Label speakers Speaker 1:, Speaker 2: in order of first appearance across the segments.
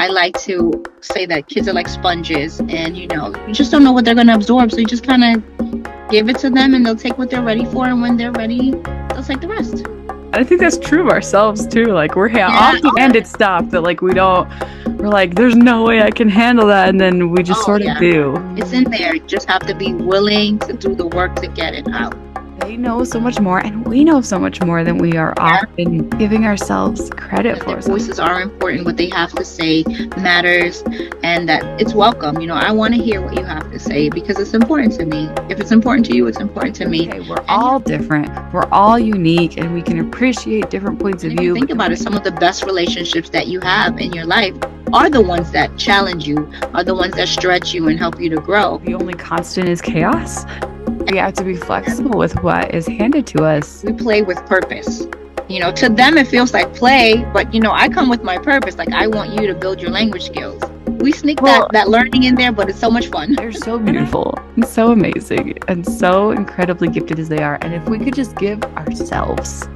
Speaker 1: I like to say that kids are like sponges, and you just don't know what they're going to absorb. So you just kind of give it to them, and they'll take what they're ready for. And when they're ready, they'll take the rest.
Speaker 2: I think that's true of ourselves too. Like we're off-handed stuff that like we're like, there's no way I can handle that, and then we just sort of do.
Speaker 1: It's in there. You just have to be willing to do the work to get it out.
Speaker 2: They know so much more, and we know so much more than we are often giving ourselves credit for.
Speaker 1: Their voices are important. What they have to say matters, and that it's welcome. I want to hear what you have to say because it's important to me. If it's important to you, it's important to me.
Speaker 2: Okay, we're all different. We're all unique, and we can appreciate different points of view.
Speaker 1: Think about it. Some of the best relationships that you have in your life are the ones that challenge you, are the ones that stretch you and help you to grow.
Speaker 2: The only constant is chaos. We have to be flexible with what is handed to us.
Speaker 1: We play with purpose. To them it feels like play, but I come with my purpose. Like, I want you to build your language skills. We sneak that learning in there, but it's so much fun.
Speaker 2: They're so beautiful and so amazing and so incredibly gifted as they are. And if we could just give ourselves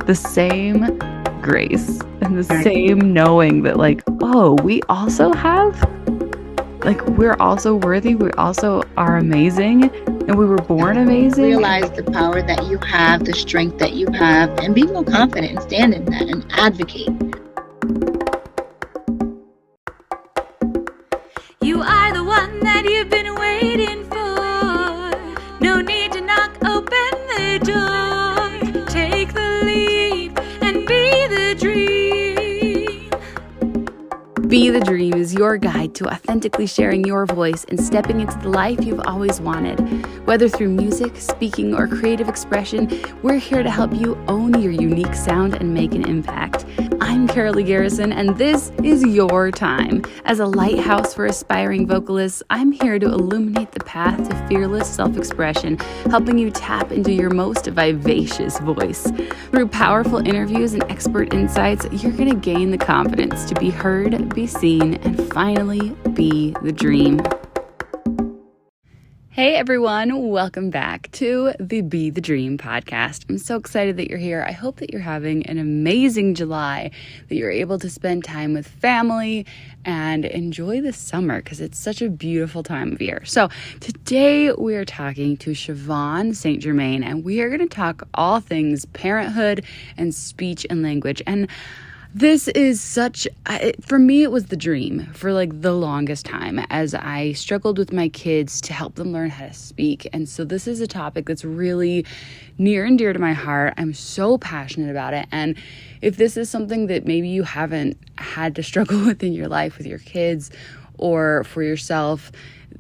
Speaker 2: the same grace and the same knowing that like, oh, we also have, like, we're also worthy, we also are amazing, and we were born amazing.
Speaker 1: Realize the power that you have, the strength that you have, and be more confident and stand in that and advocate.
Speaker 3: You are the one that you've been waiting for. No need to knock open the door. Take the leap and be the dream. Be the Dream is your guide to authentically sharing your voice and stepping into the life you've always wanted. Whether through music, speaking, or creative expression, we're here to help you own your unique sound and make an impact. I'm Carolee Garrison, and this is your time. As a lighthouse for aspiring vocalists, I'm here to illuminate the path to fearless self-expression, helping you tap into your most vivacious voice. Through powerful interviews and expert insights, you're going to gain the confidence to be heard, be seen, and finally be the dream. Hey everyone, welcome back to the Be the Dream podcast. I'm so excited that you're here. I hope that you're having an amazing July, that you're able to spend time with family and enjoy the summer because it's such a beautiful time of year. So today we are talking to Shavon St. Germain, and we are going to talk all things parenthood and speech and language. And this is for me, it was the dream for like the longest time as I struggled with my kids to help them learn how to speak. And so this is a topic that's really near and dear to my heart. I'm so passionate about it. And if this is something that maybe you haven't had to struggle with in your life with your kids or for yourself,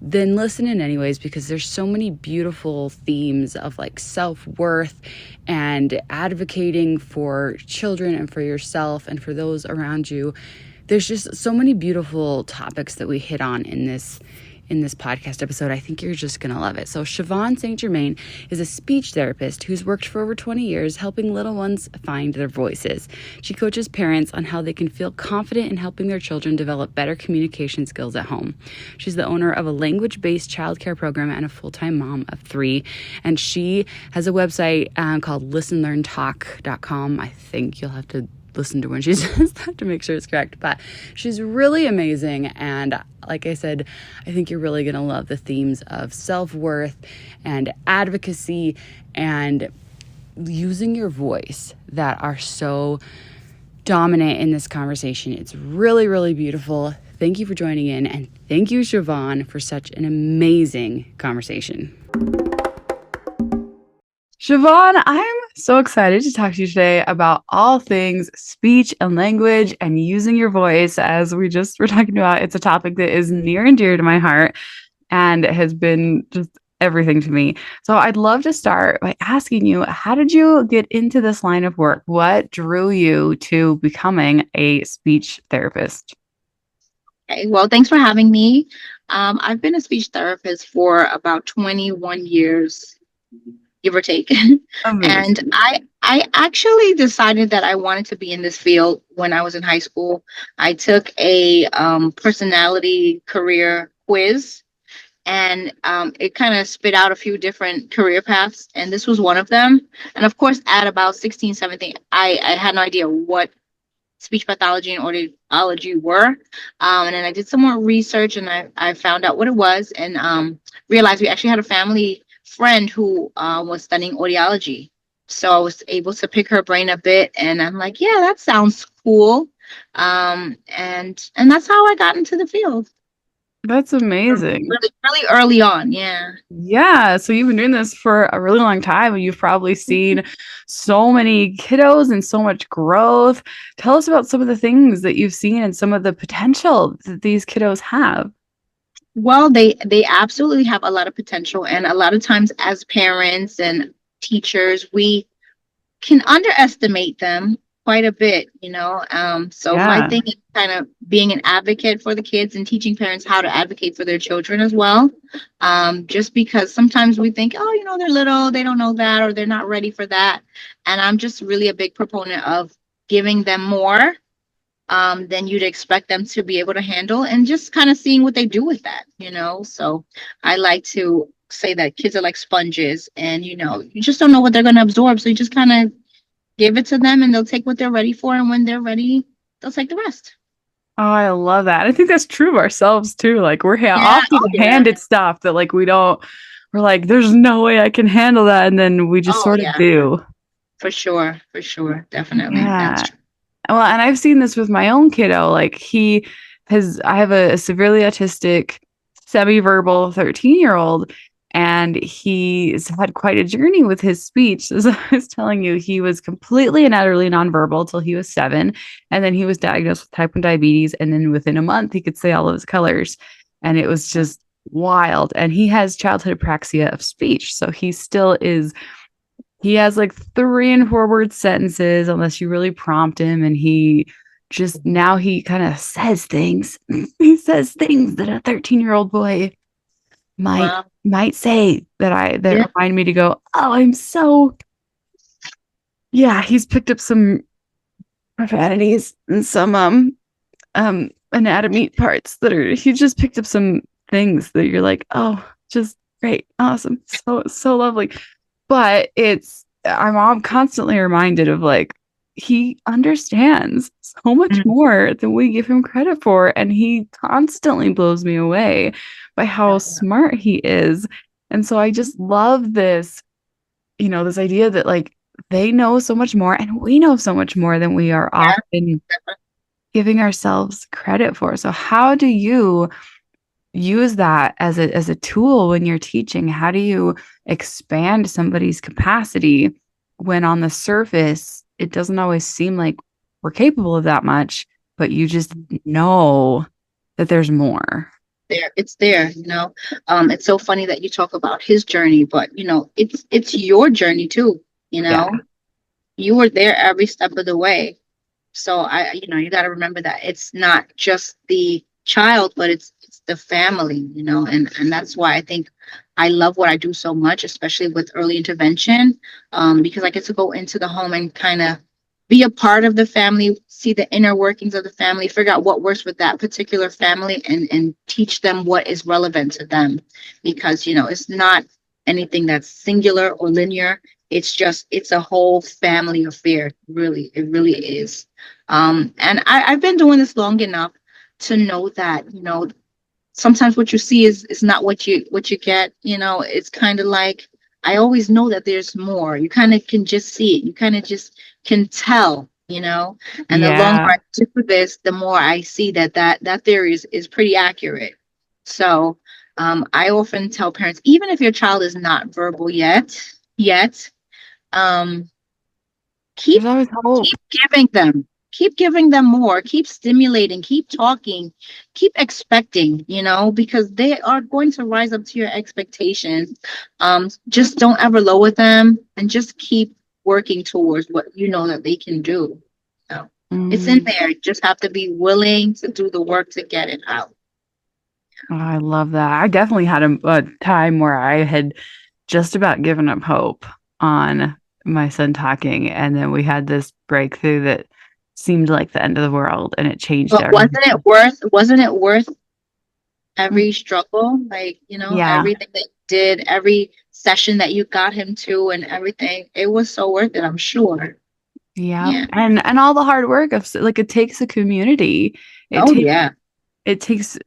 Speaker 3: then listen in anyways, because there's so many beautiful themes of like self-worth and advocating for children and for yourself and for those around you. There's just so many beautiful topics that we hit on in this podcast episode. I think you're just going to love it. So Shavon St. Germain is a speech therapist who's worked for over 20 years helping little ones find their voices. She coaches parents on how they can feel confident in helping their children develop better communication skills at home. She's the owner of a language-based childcare program and a full-time mom of 3. And she has a website called listenlearntalk.com. I think you'll have to listen to when she says that to make sure it's correct, but she's really amazing. And like I said, I think you're really going to love the themes of self-worth and advocacy and using your voice that are so dominant in this conversation. It's really, really beautiful. Thank you for joining in, and thank you, Shavon, for such an amazing conversation. Shavon, I'm so excited to talk to you today about all things speech and language and using your voice. As we just were talking about, it's a topic that is near and dear to my heart and has been just everything to me. So I'd love to start by asking you, how did you get into this line of work? What drew you to becoming a speech therapist?
Speaker 1: Okay, well, thanks for having me. I've been a speech therapist for about 21 years. Give or take. And I actually decided that I wanted to be in this field when I was in high school. I took a personality career quiz, and it kind of spit out a few different career paths, and this was one of them. And of course, at about 16, 17, I had no idea what speech pathology and audiology were. And then I did some more research, and I found out what it was, and realized we actually had a family friend who was studying audiology. So I was able to pick her brain a bit, and I'm like, yeah, that sounds cool. And that's how I got into the field.
Speaker 2: That's amazing.
Speaker 1: Really, really early on, yeah.
Speaker 2: Yeah, so you've been doing this for a really long time and you've probably seen so many kiddos and so much growth. Tell us about some of the things that you've seen and some of the potential that these kiddos have.
Speaker 1: Well, they absolutely have a lot of potential, and a lot of times as parents and teachers, we can underestimate them quite a bit. So my
Speaker 2: Yeah.
Speaker 1: thing is kind of being an advocate for the kids and teaching parents how to advocate for their children as well. Just because sometimes we think, oh, they're little, they don't know that, or they're not ready for that. And I'm just really a big proponent of giving them more than you'd expect them to be able to handle, and just kind of seeing what they do with that. So I like to say that kids are like sponges, and you just don't know what they're going to absorb. So you just kind of give it to them, and they'll take what they're ready for. And when they're ready, they'll take the rest.
Speaker 2: Oh, I love that. I think that's true of ourselves too. Like we're
Speaker 1: Yeah.
Speaker 2: often
Speaker 1: Oh, yeah.
Speaker 2: handed stuff that like we're like, there's no way I can handle that. And then we just
Speaker 1: Oh,
Speaker 2: sort of
Speaker 1: yeah.
Speaker 2: do.
Speaker 1: For sure. For sure. Definitely. That's
Speaker 2: Yeah.
Speaker 1: true.
Speaker 2: Well, and I've seen this with my own kiddo. Like I have a severely autistic, semi-verbal 13-year-old, and he's had quite a journey with his speech. As I was telling you, he was completely and utterly nonverbal till he was 7. And then he was diagnosed with type 1 diabetes. And then within a month, he could say all of his colors. And it was just wild. And he has childhood apraxia of speech. So he has like 3 and 4 word sentences unless you really prompt him. And now he kind of says things. He says things that a 13-year-old boy might
Speaker 1: Wow.
Speaker 2: might say that
Speaker 1: Yeah.
Speaker 2: remind me to go, oh, yeah, he's picked up some profanities and some anatomy parts he just picked up some things that you're like, oh, just great, awesome, so lovely. But I'm constantly reminded of like he understands so much
Speaker 1: Mhm.
Speaker 2: more than we give him credit for, and he constantly blows me away by how smart he is. And so I just love this idea that like they know so much more and we know so much more than we are
Speaker 1: Yeah.
Speaker 2: often giving ourselves credit for. So how do you use that as a tool when you're teaching? How do you expand somebody's capacity when on the surface it doesn't always seem like we're capable of that much, but you just know that there's more?
Speaker 1: It's there. It's so funny that you talk about his journey, but it's your journey too. you
Speaker 2: Yeah.
Speaker 1: know you were there every step of the way. So you got to remember that it's not just the child, but it's the family. And that's why I think I love what I do so much, especially with early intervention, because I get to go into the home and kind of be a part of the family, see the inner workings of the family, figure out what works with that particular family, and teach them what is relevant to them. Because it's not anything that's singular or linear. It's a whole family affair. Really, it really is. And I've been doing this long enough to know that sometimes what you see is not what you get. It's kind of like I always know that there's more. You kind of can just see it. You kind of just can tell. And the longer
Speaker 2: Yeah.
Speaker 1: I do this, the more I see that theory is pretty accurate. So I often tell parents, even if your child is not verbal yet, um, keep
Speaker 2: There's always hope.
Speaker 1: keep giving them more, keep stimulating, keep talking, keep expecting, because they are going to rise up to your expectations. Just don't ever lower them, and just keep working towards what you know that they can do. So it's in
Speaker 2: Mm.
Speaker 1: there. You just have to be willing to do the work to get it out.
Speaker 2: Oh, I love that. I definitely had a time where I had just about given up hope on my son talking, and then we had this breakthrough that seemed like the end of the world, and it changed
Speaker 1: But
Speaker 2: everything.
Speaker 1: wasn't it worth
Speaker 2: Mm.
Speaker 1: every struggle, like,
Speaker 2: Yeah.
Speaker 1: everything that you did, every session that you got him to, and everything? It was so worth it, I'm sure.
Speaker 2: Yeah.
Speaker 1: Yeah.
Speaker 2: And all the hard work of like, it takes a community. It
Speaker 1: Oh,
Speaker 2: takes
Speaker 1: yeah.
Speaker 2: it takes,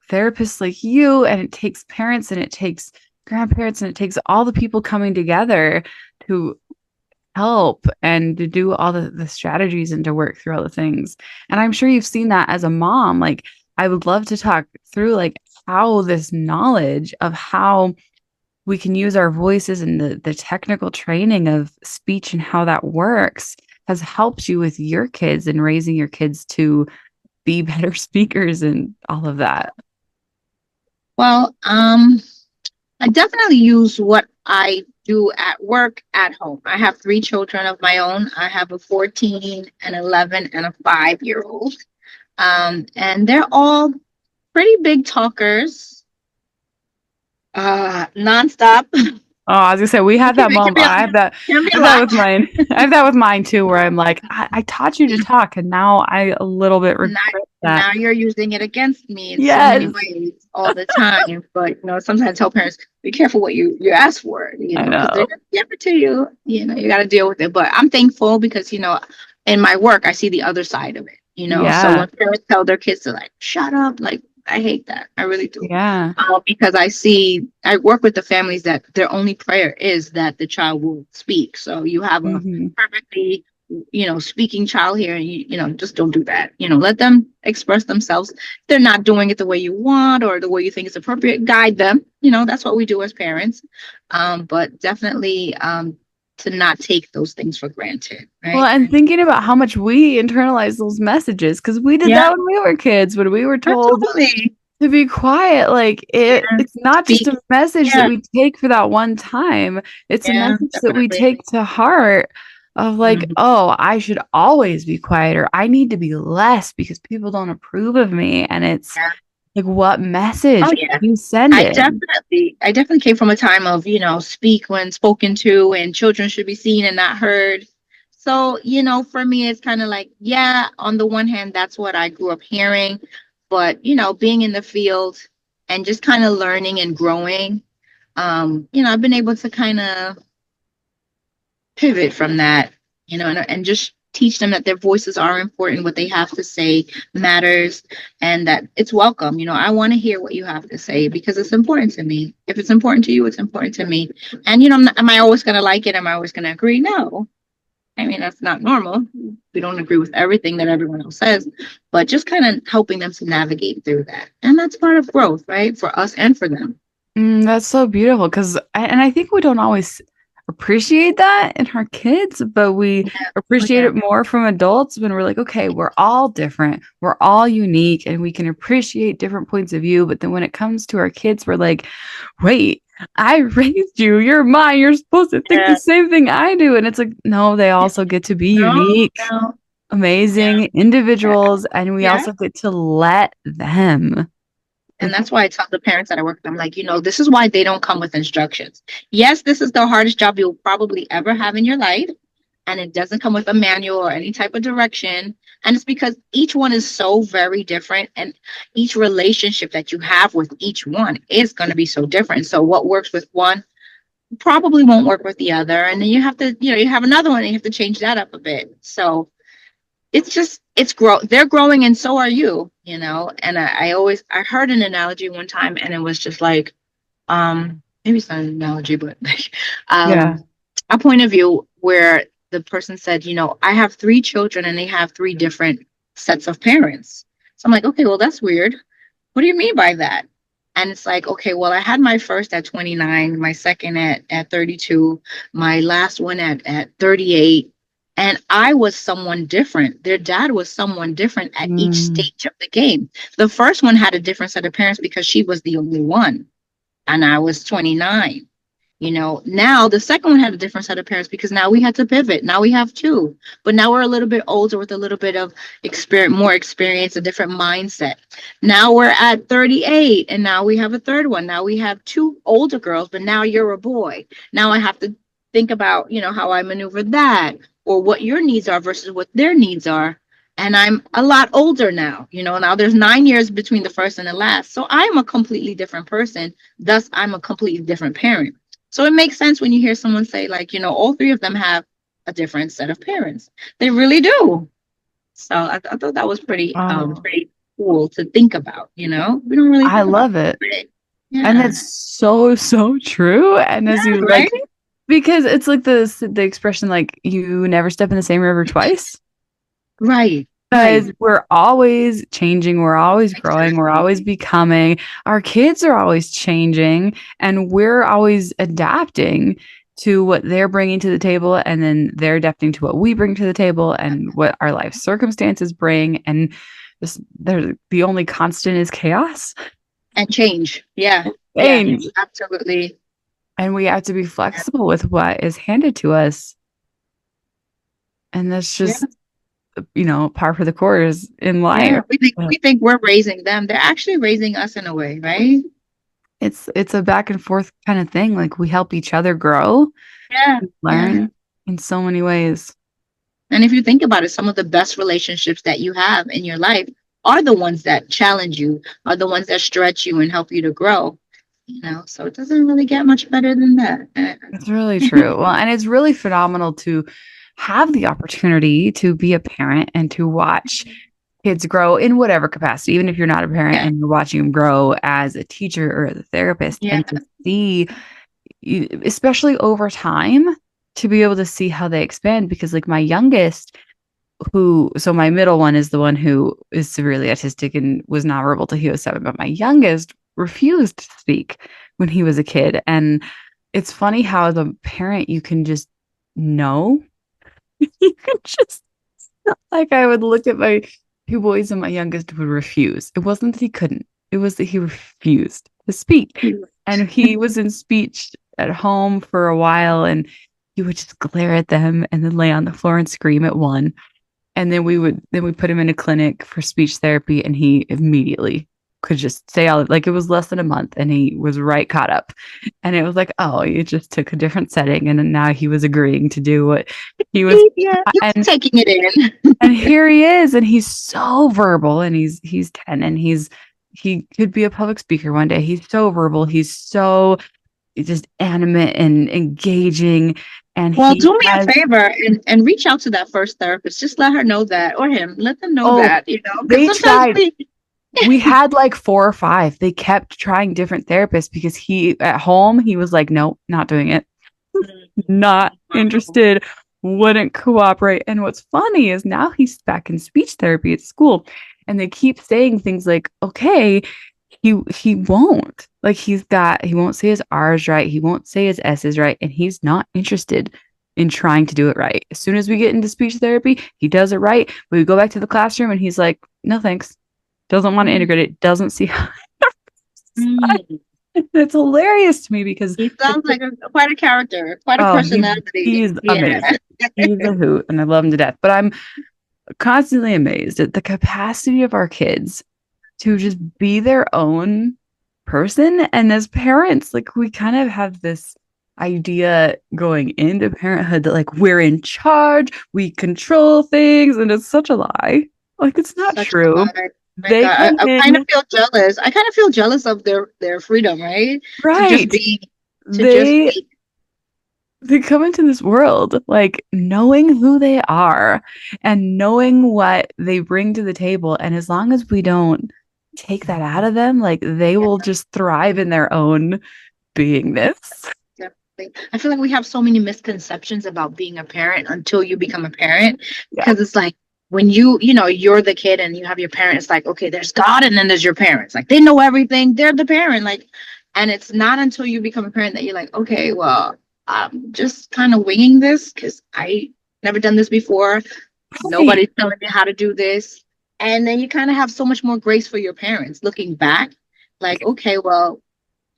Speaker 2: therapists like you, and it takes parents, and it takes grandparents, and it takes all the people coming together to help and to do all the strategies and to work through all the things. And I'm sure you've seen that as a mom. Like, I would love to talk through like how this knowledge of how we can use our voices and the technical training of speech and how that works has helped you with your kids and raising your kids to be better speakers and all of that.
Speaker 1: Well, I definitely use what I do at work at home. I have three children of my own. I have a 14, an 11, and a 5-year-old. And they're all pretty big talkers, nonstop.
Speaker 2: Oh, I was gonna say we have that
Speaker 1: It can
Speaker 2: mom.
Speaker 1: be a, can be
Speaker 2: I
Speaker 1: a
Speaker 2: have that
Speaker 1: lot.
Speaker 2: with mine. I have that with mine too, where I'm like, I taught you to talk, and now I a little bit
Speaker 1: Now,
Speaker 2: regret that.
Speaker 1: now you're using it against me in so many
Speaker 2: Yes,
Speaker 1: ways all the time. But sometimes I tell parents, be careful what you ask for,
Speaker 2: I
Speaker 1: because they're
Speaker 2: know.
Speaker 1: gonna give it to you. You got to deal with it. But I'm thankful because in my work I see the other side of it. So
Speaker 2: Yeah,
Speaker 1: when parents tell their kids to like shut up, like I hate that. I really do.
Speaker 2: yeah.
Speaker 1: Because I work with the families that their only prayer is that the child will speak. So you have a
Speaker 2: Hmm.
Speaker 1: perfectly, speaking child here, and just don't do that. Let them express themselves. If they're not doing it the way you want or the way you think is appropriate, guide them. That's what we do as parents. But definitely to not take those things for granted,
Speaker 2: Well,
Speaker 1: right?
Speaker 2: and thinking about how much we internalize those messages, because we did
Speaker 1: Yeah,
Speaker 2: that when we were kids, when we were told
Speaker 1: absolutely.
Speaker 2: to be quiet. Like
Speaker 1: Yeah.
Speaker 2: it's not just
Speaker 1: Speak.
Speaker 2: a message that
Speaker 1: Yeah,
Speaker 2: we take for that one time. It's a
Speaker 1: yeah,
Speaker 2: message that we
Speaker 1: definitely.
Speaker 2: take to heart of like,
Speaker 1: Mhm.
Speaker 2: oh, I should always be quieter. I need to be less because people don't approve of me. And it's
Speaker 1: Yeah.
Speaker 2: like, what
Speaker 1: Oh,
Speaker 2: message
Speaker 1: yeah.
Speaker 2: you
Speaker 1: I
Speaker 2: sending?
Speaker 1: definitely, I definitely came from a time of, speak when spoken to, and children should be seen and not heard. So, for me, it's kind of like, yeah, on the one hand, that's what I grew up hearing. But, being in the field and just kind of learning and growing, I've been able to kind of pivot from that, and just teach them that their voices are important, what they have to say matters, and that it's welcome. I want to hear what you have to say because it's important to me. If it's important to you, it's important to me. And am I always going to like it? Am I always going to agree? No. I mean, that's not normal. We don't agree with everything that everyone else says, but just kind of helping them to navigate through that. And that's part of growth, right? For us and for them.
Speaker 2: That's so beautiful because, and I think we don't always appreciate that in our kids, but we
Speaker 1: Yeah. Oh,
Speaker 2: appreciate
Speaker 1: yeah.
Speaker 2: it more from adults when we're like, okay, we're all different, we're all unique, and we can appreciate different points of view. But then when it comes to our kids, we're like, wait, I raised you, you're mine, you're supposed to think the
Speaker 1: Yeah.
Speaker 2: same thing I do. And it's like, no, they also get to be
Speaker 1: No,
Speaker 2: unique,
Speaker 1: no. Yeah.
Speaker 2: amazing
Speaker 1: Yeah.
Speaker 2: individuals, and we
Speaker 1: Yeah.
Speaker 2: also get to let them.
Speaker 1: And that's why I tell the parents that I work with, I'm like, this is why they don't come with instructions. Yes, this is the hardest job you'll probably ever have in your life. And it doesn't come with a manual or any type of direction. And it's because each one is so very different. And each relationship that you have with each one is going to be so different. So what works with one probably won't work with the other. And then you have to, you have another one and you have to change that up a bit. So they're growing and so are you. And I heard an analogy one time and it was just like, maybe it's not an analogy, but like,
Speaker 2: Yeah.
Speaker 1: a point of view where the person said, I have three children and they have three different sets of parents. So I'm like, okay, well, that's weird. What do you mean by that? And it's like, okay, well, I had my first at 29, my second at 32, my last one at 38. And I was someone different. Their dad was someone different at each
Speaker 2: Mm.
Speaker 1: stage of the game. The first one had a different set of parents because she was the only one. And I was 29. Now the second one had a different set of parents because now we had to pivot. Now we have two, but now we're a little bit older with a little bit of more experience, a different mindset. Now we're at 38 and now we have a third one. Now we have two older girls, but now you're a boy. Now I have to think about, how I maneuver that or what your needs are versus what their needs are. And I'm a lot older now, now there's 9 years between the first and the last. So I'm a completely different person. Thus, I'm a completely different parent. So it makes sense when you hear someone say, like, all three of them have a different set of parents. They really do. So I thought that was
Speaker 2: Oh,
Speaker 1: pretty cool to think about. You know, we don't really
Speaker 2: I
Speaker 1: think about
Speaker 2: love it.
Speaker 1: it.
Speaker 2: And
Speaker 1: Yeah.
Speaker 2: that's so, so true. And as
Speaker 1: Yeah.
Speaker 2: you
Speaker 1: Right.
Speaker 2: like, because it's like the expression, like, you never step in the same river twice.
Speaker 1: Right. Right.
Speaker 2: Because we're always changing, we're always growing, we're
Speaker 1: Exactly.
Speaker 2: always becoming. Our kids are always changing, and we're always adapting to what they're bringing to the table, and then they're adapting to what we bring to the table and what our life circumstances bring. And the only constant is chaos.
Speaker 1: And change. Yeah. Yeah.
Speaker 2: Change.
Speaker 1: Absolutely.
Speaker 2: And we have to be flexible with what is handed to us. And that's
Speaker 1: Yeah.
Speaker 2: just, par for the course in
Speaker 1: Yeah.
Speaker 2: life.
Speaker 1: We think we're raising them. They're actually raising us in a way, right?
Speaker 2: It's a back and forth kind of thing. Like, we help each other grow,
Speaker 1: Yeah. Yeah.
Speaker 2: learn in so many ways.
Speaker 1: And if you think about it, some of the best relationships that you have in your life are the ones that challenge you, are the ones that stretch you and help you to grow. You know, so it doesn't really get much better than that.
Speaker 2: It's really true. Well, and it's really phenomenal to have the opportunity to be a parent and to watch kids grow in whatever capacity, even if you're not a parent
Speaker 1: Yeah.
Speaker 2: and you're watching them grow as a teacher or as a therapist,
Speaker 1: Yeah.
Speaker 2: and to see, especially over time, to be able to see how they expand. Because, like, my youngest, so my middle one is the one who is severely autistic and was nonverbal till he was 7, but my youngest refused to speak when he was a kid. And it's funny how, as a parent, you can just know. You can just, like, I would look at my two boys, and my youngest would refuse. It wasn't that he couldn't, it was that he refused to speak. And he was in speech at home for a while, and he would just glare at them and then lay on the floor and scream at one. And then we put him in a clinic for speech therapy, and he immediately could just say all, like, it was less than a month, and he was right caught up. And it was like, oh, you just took a different setting, and then now he was agreeing to do what he was.
Speaker 1: Yeah, he was
Speaker 2: and
Speaker 1: taking it in.
Speaker 2: and here he is, and he's so verbal, and he's 10, and he could be a public speaker one day. He's so verbal, he's so just animate and engaging. And
Speaker 1: Well,
Speaker 2: he
Speaker 1: do me a
Speaker 2: has,
Speaker 1: favor and reach out to that first therapist. Just let her know that, or him. Let them know
Speaker 2: oh,
Speaker 1: that, you know, because
Speaker 2: they
Speaker 1: sometimes
Speaker 2: tried. We had like 4 or 5. They kept trying different therapists because he, at home, he was like, nope, not doing it. Not interested, wouldn't cooperate. And what's funny is now he's back in speech therapy at school, and they keep saying things like, okay, he won't. Like, he won't say his R's right, he won't say his S's right, and he's not interested in trying to do it right. As soon as we get into speech therapy, he does it right. But we go back to the classroom, and he's like, no thanks. Doesn't want to integrate it, doesn't see how.
Speaker 1: Mm.
Speaker 2: It's hilarious to me because
Speaker 1: He sounds like quite a character, quite a
Speaker 2: oh,
Speaker 1: personality.
Speaker 2: he's
Speaker 1: Yeah.
Speaker 2: amazing. He's a hoot, and I love him to death. But I'm constantly amazed at the capacity of our kids to just be their own person. And as parents, like, we kind of have this idea going into parenthood that, like, we're in charge, we control things, and it's such a lie. Like, it's not
Speaker 1: Such a
Speaker 2: true.
Speaker 1: lot. My
Speaker 2: They
Speaker 1: God,
Speaker 2: come
Speaker 1: I kind of
Speaker 2: in,
Speaker 1: feel jealous. I kind of feel jealous of their freedom, right? To just
Speaker 2: right.
Speaker 1: be, to just
Speaker 2: They
Speaker 1: be.
Speaker 2: they come into this world like knowing who they are and knowing what they bring to the table. And as long as we don't take that out of them, like, they
Speaker 1: Yeah,
Speaker 2: will just thrive in their own beingness.
Speaker 1: definitely. I feel like we have so many misconceptions about being a parent until you become a parent,
Speaker 2: Yeah.
Speaker 1: because it's like when you know, you're the kid and you have your parents, like, okay, there's God and then there's your parents. Like, they know everything. They're the parent. Like, and it's not until you become a parent that you're like, okay, well, I'm just kind of winging this because I never done this before.
Speaker 2: Right.
Speaker 1: Nobody's telling me how to do this. And then you kind of have so much more grace for your parents looking back. Like, okay, well,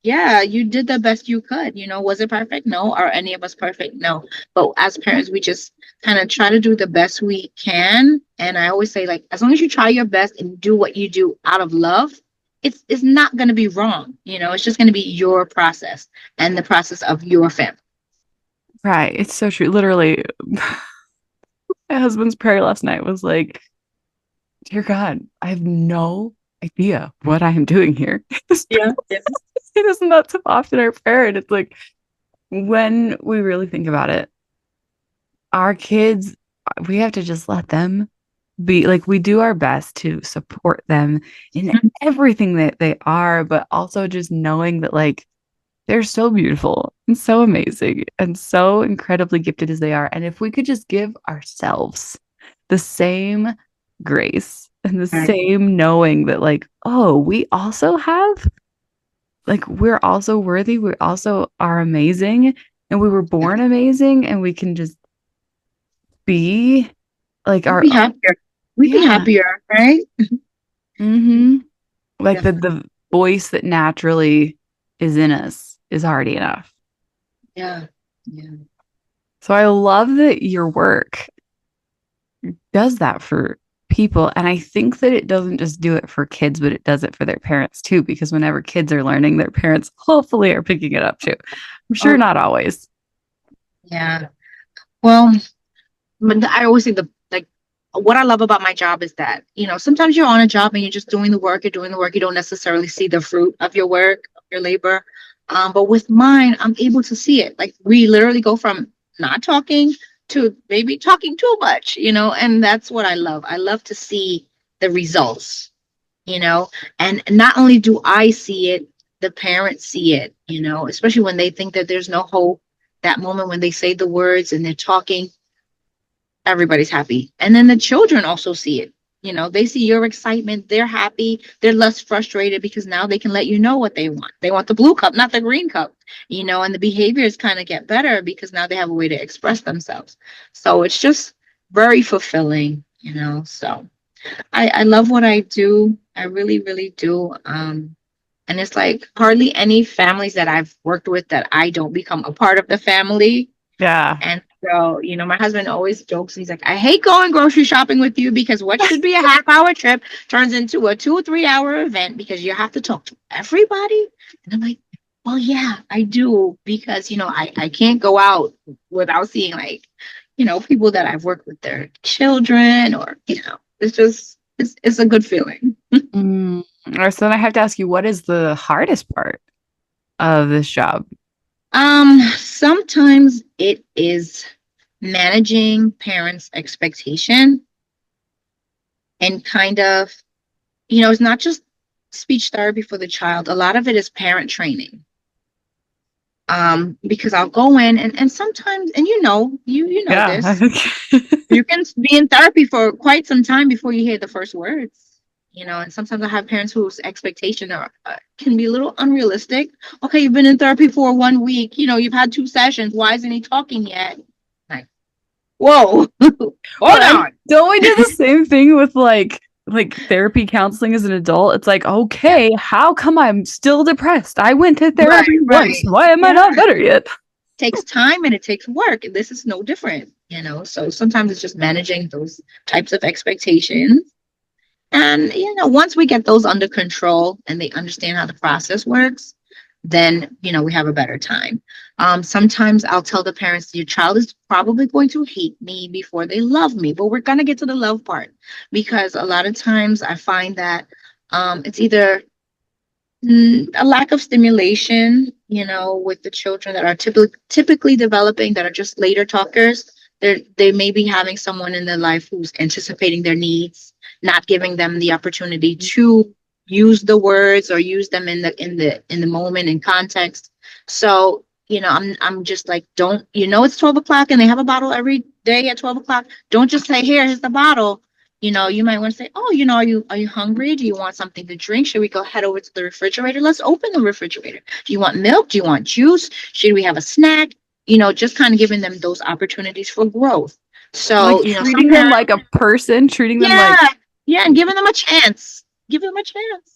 Speaker 1: yeah, you did the best you could. You know, was it perfect? No. Are any of us perfect? No. But as parents, we just kind of try to do the best we can. And I always say, like, as long as you try your best and do what you do out of love, it's not going to be wrong. You know, it's just going to be your process and the process of your family.
Speaker 2: Right. It's so true. Literally, my husband's prayer last night was like, dear God, I have no idea what I am doing here.
Speaker 1: Yeah. Yeah.
Speaker 2: It is not so often our prayer. And it's like, when we really think about it, our kids, we have to just let them be. Like, we do our best to support them in everything that they are, but also just knowing that, like, they're so beautiful and so amazing and so incredibly gifted as they are. And if we could just give ourselves the same grace and the same knowing that, like, oh, we also have, like, we're also worthy, we also are amazing, and we were born amazing, and we can just be like
Speaker 1: We'd
Speaker 2: our,
Speaker 1: be happier. We'd be
Speaker 2: yeah.
Speaker 1: happier, right?
Speaker 2: Mm-hmm. Like
Speaker 1: Yeah.
Speaker 2: the voice that naturally is in us is already enough.
Speaker 1: Yeah. Yeah.
Speaker 2: So I love that your work does that for people. And I think that it doesn't just do it for kids, but it does it for their parents too, because whenever kids are learning, their parents hopefully are picking it up too. I'm sure
Speaker 1: Oh,
Speaker 2: not always.
Speaker 1: yeah. Well, but I always think the like what I love about my job is that, sometimes you're on a job and you're just doing the work, you're doing the work, you don't necessarily see the fruit of your work, of your labor. But with mine, I'm able to see it. Like we literally go from not talking to maybe talking too much, and that's what I love. I love to see the results, you know, and not only do I see it, the parents see it, especially when they think that there's no hope. That moment when they say the words and they're talking, everybody's happy. And then the children also see it. They see your excitement. They're happy. They're less frustrated because now they can let you know what they want. They want the blue cup, not the green cup, and the behaviors kind of get better because now they have a way to express themselves. So it's just very fulfilling, So I love what I do. I really, really do. And it's like hardly any families that I've worked with that I don't become a part of the family.
Speaker 2: Yeah.
Speaker 1: And so, my husband always jokes. He's like, I hate going grocery shopping with you because what should be a half-hour trip turns into a 2 or 3 hour event because you have to talk to everybody. And I'm like, well, yeah, I do because, I can't go out without seeing like, people that I've worked with their children or, it's a good feeling.
Speaker 2: Mm. All right, so then I have to ask you, what is the hardest part of this job?
Speaker 1: Sometimes it is managing parents' expectation and kind of, it's not just speech therapy for the child. A lot of it is parent training. Because I'll go in and sometimes, and you know
Speaker 2: Yeah.
Speaker 1: this, you can be in therapy for quite some time before you hear the first words, and sometimes I have parents whose expectation are can be a little unrealistic. Okay, you've been in therapy for 1 week, you've had 2 sessions. Why isn't he talking yet? Like, whoa, hold on.
Speaker 2: Don't we do the same thing with like therapy counseling as an adult? It's like, okay, how come I'm still depressed? I went to therapy once. Why am I not better yet?
Speaker 1: Takes time and it takes work. This is no different, So sometimes it's just managing those types of expectations. And, once we get those under control and they understand how the process works, then, we have a better time. Sometimes I'll tell the parents, your child is probably going to hate me before they love me, but we're going to get to the love part because a lot of times I find that it's either a lack of stimulation, with the children that are typically developing that are just later talkers. They may be having someone in their life who's anticipating their needs, not giving them the opportunity to use the words or use them in the moment and context. So, I'm just like, don't, it's 12 o'clock and they have a bottle every day at 12 o'clock. Don't just say, here's the bottle. You might want to say, oh, are you hungry? Do you want something to drink? Should we go head over to the refrigerator? Let's open the refrigerator. Do you want milk? Do you want juice? Should we have a snack? Just kind of giving them those opportunities for growth. So,
Speaker 2: like treating them like a person, treating them like,
Speaker 1: and giving them a chance. Give them a chance.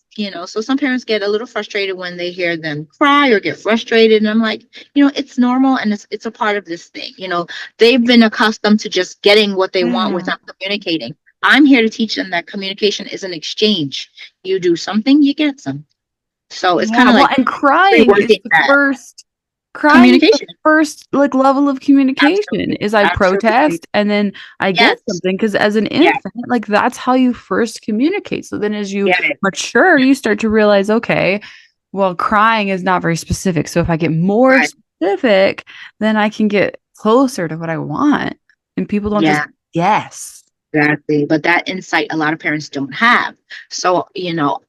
Speaker 1: So some parents get a little frustrated when they hear them cry or get frustrated. And I'm like, it's normal and it's a part of this thing. They've been accustomed to just getting what they want without communicating. I'm here to teach them that communication is an exchange. You do something, you get something. So it's kind of like,
Speaker 2: and crying is the first like level of communication. Is I protest and then I get something, because as an infant, like that's how you first communicate. So then as you mature, you start to realize, okay, well, crying is not very specific. So if I get more specific, then I can get closer to what I want. and people don't just
Speaker 1: Yeah.
Speaker 2: guess.
Speaker 1: Exactly. But that insight a lot of parents don't have. So,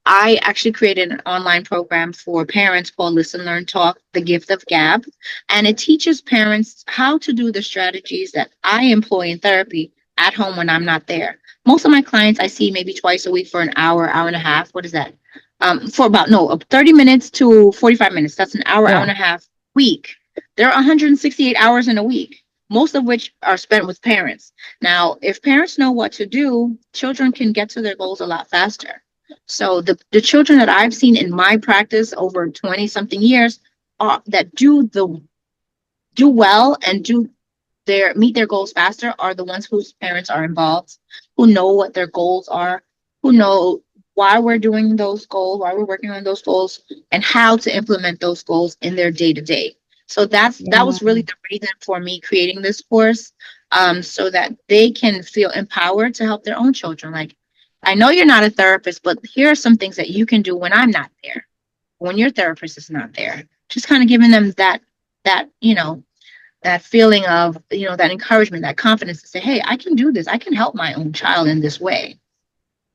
Speaker 1: I actually created an online program for parents called Listen, Learn, Talk, The Gift of Gab. And it teaches parents how to do the strategies that I employ in therapy at home when I'm not there. Most of my clients I see maybe twice a week for an hour, hour and a half. What is that? For about, no, 30 minutes to 45 minutes. That's an hour, hour
Speaker 2: Yeah.
Speaker 1: and a half week. There are 168 hours in a week, most of which are spent with parents. Now, if parents know what to do, children can get to their goals a lot faster. So the children that I've seen in my practice over 20 something years that do well and meet their goals faster are the ones whose parents are involved, who know what their goals are, who know why we're doing those goals, why we're working on those goals, and how to implement those goals in their day to day. So that
Speaker 2: Yeah.
Speaker 1: was really the reason for me creating this course, so that they can feel empowered to help their own children. Like, I know you're not a therapist, but here are some things that you can do when I'm not there, when your therapist is not there. Just kind of giving them that feeling of, that encouragement, that confidence to say, hey, I can do this. I can help my own child in this way.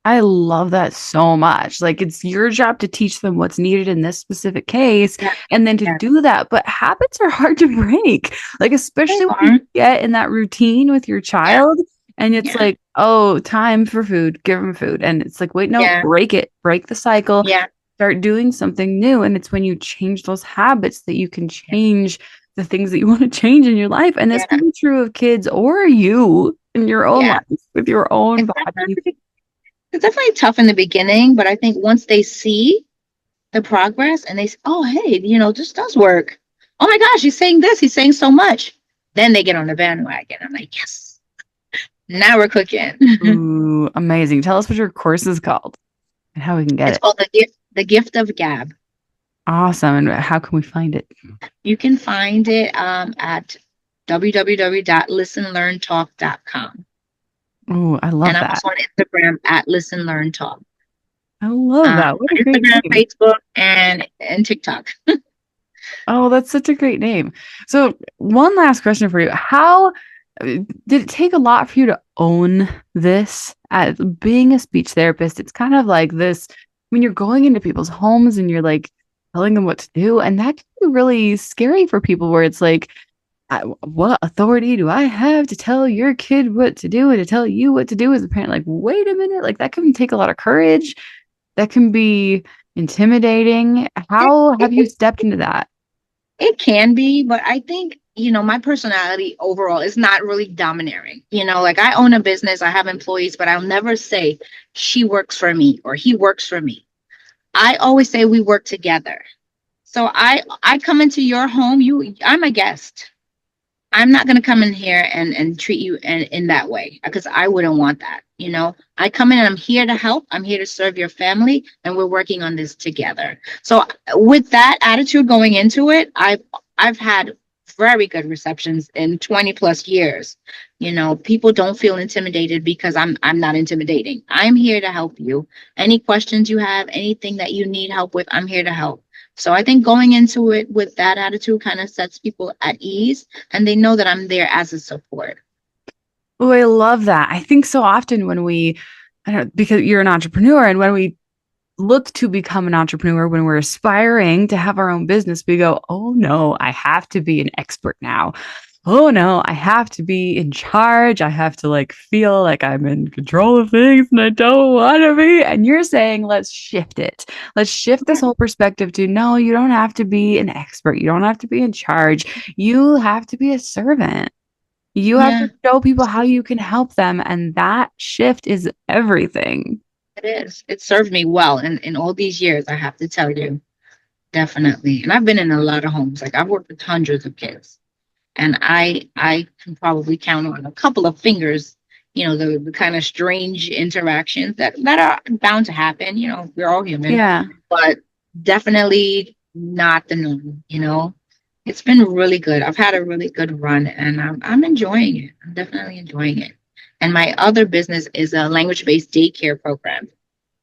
Speaker 2: I love that so much. Like, it's your job to teach them what's needed in this specific case
Speaker 1: Yeah,
Speaker 2: and then to
Speaker 1: yeah.
Speaker 2: do that. But habits are hard to break, like,
Speaker 1: They
Speaker 2: especially when
Speaker 1: are.
Speaker 2: you get in that routine with your
Speaker 1: Yeah,
Speaker 2: child and it's
Speaker 1: yeah,
Speaker 2: like, oh, time for food, give them food. And it's like, wait, no,
Speaker 1: yeah,
Speaker 2: break it, break the cycle,
Speaker 1: yeah,
Speaker 2: start doing something new. And it's when you change those habits that you can change the things that you want to change in your life. And this
Speaker 1: yeah,
Speaker 2: can be true of kids or you in your own
Speaker 1: yeah.
Speaker 2: life with your own
Speaker 1: It's
Speaker 2: body.
Speaker 1: definitely, it's definitely tough in the beginning, but I think once they see the progress and they say, oh, hey, this does work. Oh my gosh, he's saying this, he's saying so much. Then they get on the bandwagon. I'm like, yes, now we're cooking.
Speaker 2: Ooh, amazing. Tell us what your course is called and how we can get
Speaker 1: It's
Speaker 2: it.
Speaker 1: called the gift of Gab.
Speaker 2: Awesome. And how can we find it?
Speaker 1: You can find it at www.listenlearntalk.com.
Speaker 2: Ooh, I
Speaker 1: And
Speaker 2: love
Speaker 1: I'm
Speaker 2: that.
Speaker 1: also on Instagram at Listen Learn Talk.
Speaker 2: I love that. What a great
Speaker 1: Instagram,
Speaker 2: name.
Speaker 1: Facebook, and TikTok.
Speaker 2: Oh, that's such a great name. So, one last question for you. How did it take a lot for you to own this? As being a speech therapist, it's kind of like this when you're going into people's homes and you're like telling them what to do. And that can be really scary for people where it's like, what authority do I have to tell your kid what to do and to tell you what to do as a parent? Like, wait a minute, like that can take a lot of courage. That can be intimidating. How have you
Speaker 1: It,
Speaker 2: stepped into that?
Speaker 1: it can be, but I think, my personality overall is not really domineering. Like, I own a business, I have employees, but I'll never say she works for me or he works for me. I always say we work together. So I come into your home, I'm a guest. I'm not going to come in here and treat you in that way, because I wouldn't want that. I come in and I'm here to help. I'm here to serve your family, and we're working on this together. So with that attitude going into it, I've had very good receptions in 20 plus years. People don't feel intimidated because I'm not intimidating. I'm here to help you. Any questions you have, anything that you need help with, I'm here to help. So I think going into it with that attitude kind of sets people at ease, and they know that I'm there as a support.
Speaker 2: Oh, I love that. I think so often when I don't know, because you're an entrepreneur, and when we look to become an entrepreneur, when we're aspiring to have our own business, we go, oh no, I have to be an expert now. Oh no, I have to be in charge. I have to like feel like I'm in control of things and I don't want to be. And you're saying, let's shift it. Let's shift this whole perspective to no, you don't have to be an expert. You don't have to be in charge. You have to be a servant. You have
Speaker 1: Yeah,
Speaker 2: to show people how you can help them. And that shift is everything.
Speaker 1: it is. It served me well in all these years, I have to tell you. Definitely. And I've been in a lot of homes. Like, I've worked with hundreds of kids. And I can probably count on a couple of fingers, the kind of strange interactions that are bound to happen. We're all human,
Speaker 2: Yeah.
Speaker 1: but definitely not the norm. It's been really good. I've had a really good run, and I'm enjoying it. I'm definitely enjoying it. And my other business is a language-based daycare program.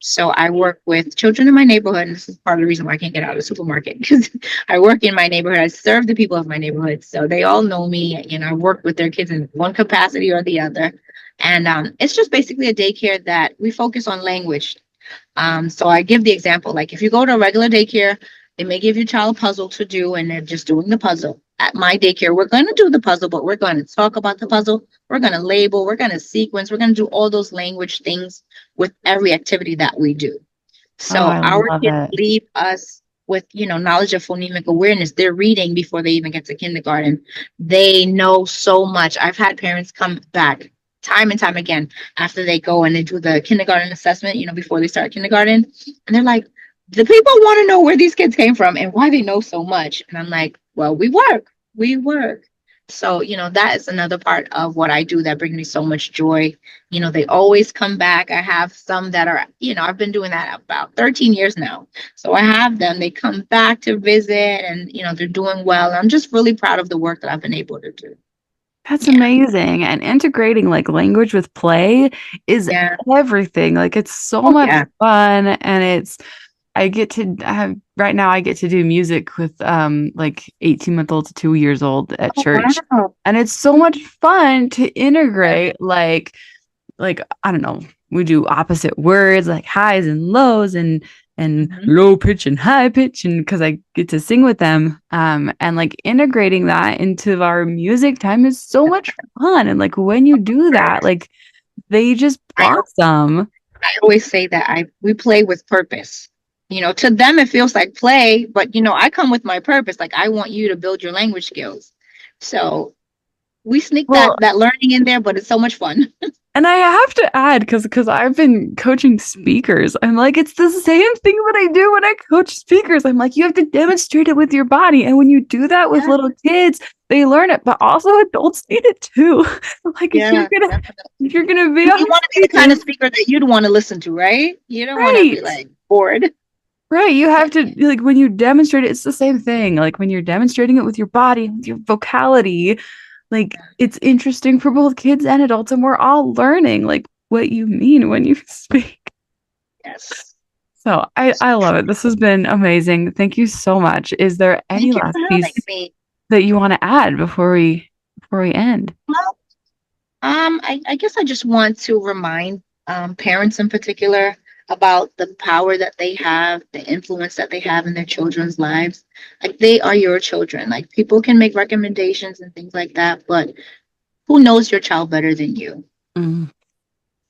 Speaker 1: So I work with children in my neighborhood, and this is part of the reason why I can't get out of the supermarket because I work in my neighborhood. I serve the people of my neighborhood, so they all know me. I work with their kids in one capacity or the other, and it's just basically a daycare that we focus on language. So I give the example, like if you go to a regular daycare, they may give your child a puzzle to do, and they're just doing the puzzle. At my daycare, we're going to do the puzzle, but we're going to talk about the puzzle. We're going to label, we're going to sequence, we're going to do all those language things with every activity that we do.
Speaker 2: Oh,
Speaker 1: So
Speaker 2: I
Speaker 1: our
Speaker 2: love
Speaker 1: kids
Speaker 2: it.
Speaker 1: leave us with, knowledge of phonemic awareness. They're reading before they even get to kindergarten. They know so much. I've had parents come back time and time again after they go and they do the kindergarten assessment, before they start kindergarten. And they're like, the people want to know where these kids came from and why they know so much. And I'm like, well, we work. So, that is another part of what I do that brings me so much joy. They always come back. I have some that are, I've been doing that about 13 years now. So I have them, they come back to visit and, they're doing well. I'm just really proud of the work that I've been able to do.
Speaker 2: That's
Speaker 1: Yeah.
Speaker 2: amazing. And integrating like language with play is
Speaker 1: Yeah.
Speaker 2: everything. Like it's so
Speaker 1: Oh,
Speaker 2: much
Speaker 1: yeah.
Speaker 2: fun. And I get to have right now I get to do music with like 18-month-old to 2 years old at
Speaker 1: Oh,
Speaker 2: church.
Speaker 1: wow.
Speaker 2: And it's so much fun to integrate like I don't know, we do opposite words like highs and lows and
Speaker 1: Mhm.
Speaker 2: low pitch and high pitch, and because I get to sing with them, and like integrating that into our music time is so much fun. And like when you do that, like they just
Speaker 1: I,
Speaker 2: blossom.
Speaker 1: I always say that we play with purpose. To them it feels like play, but I come with my purpose. Like I want you to build your language skills. So we sneak
Speaker 2: Well,
Speaker 1: that learning in there, but it's so much fun.
Speaker 2: and I have to add, because I've been coaching speakers, I'm like, it's the same thing that I do when I coach speakers. I'm like, you have to demonstrate it with your body. And when you do that with
Speaker 1: Yeah.
Speaker 2: little kids, they learn it, but also adults need it too. Like
Speaker 1: Yeah.
Speaker 2: if you're gonna be
Speaker 1: You
Speaker 2: a
Speaker 1: want to be the kind of speaker that you'd want to listen to, right? You don't want to be
Speaker 2: right.
Speaker 1: like bored.
Speaker 2: Right. You have to like when you demonstrate it, it's the same thing. Like when you're demonstrating it with your body, with your vocality, like it's interesting for both kids and adults, and we're all learning like what you mean when you speak.
Speaker 1: Yes.
Speaker 2: So I love it. This has been amazing. Thank you so much. Is there any
Speaker 1: Thank you
Speaker 2: last
Speaker 1: for having
Speaker 2: piece
Speaker 1: me.
Speaker 2: that you want to add before we end?
Speaker 1: Well, I guess I just want to remind parents in particular about the power that they have, the influence that they have in their children's lives. Like they are your children. Like people can make recommendations and things like that, but who knows your child better than you?
Speaker 2: Mm,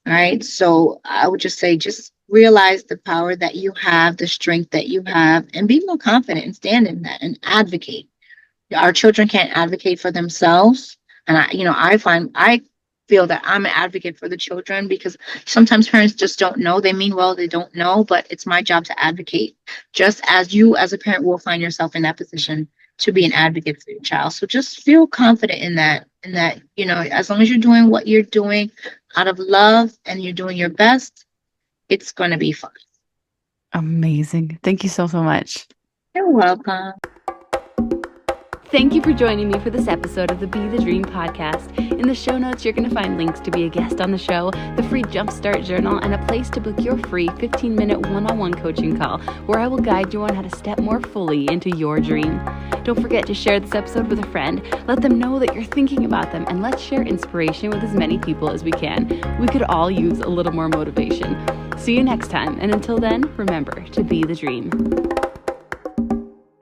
Speaker 1: All right. So I would just say, just realize the power that you have, the strength that you have, and be more confident and stand in that and advocate. Our children can't advocate for themselves. And I feel that I'm an advocate for the children because sometimes parents just don't know. They mean well, they don't know, but it's my job to advocate. Just as you as a parent will find yourself in that position to be an advocate for your child. So just feel confident in that, as long as you're doing what you're doing out of love and you're doing your best, it's going to be fun.
Speaker 2: amazing. Thank you so much.
Speaker 1: You're welcome.
Speaker 3: Thank you for joining me for this episode of the Be the Dream podcast. In the show notes, you're going to find links to be a guest on the show, the free Jumpstart Journal, and a place to book your free 15-minute one-on-one coaching call where I will guide you on how to step more fully into your dream. Don't forget to share this episode with a friend. Let them know that you're thinking about them, and let's share inspiration with as many people as we can. We could all use a little more motivation. See you next time, and until then, remember to be the dream.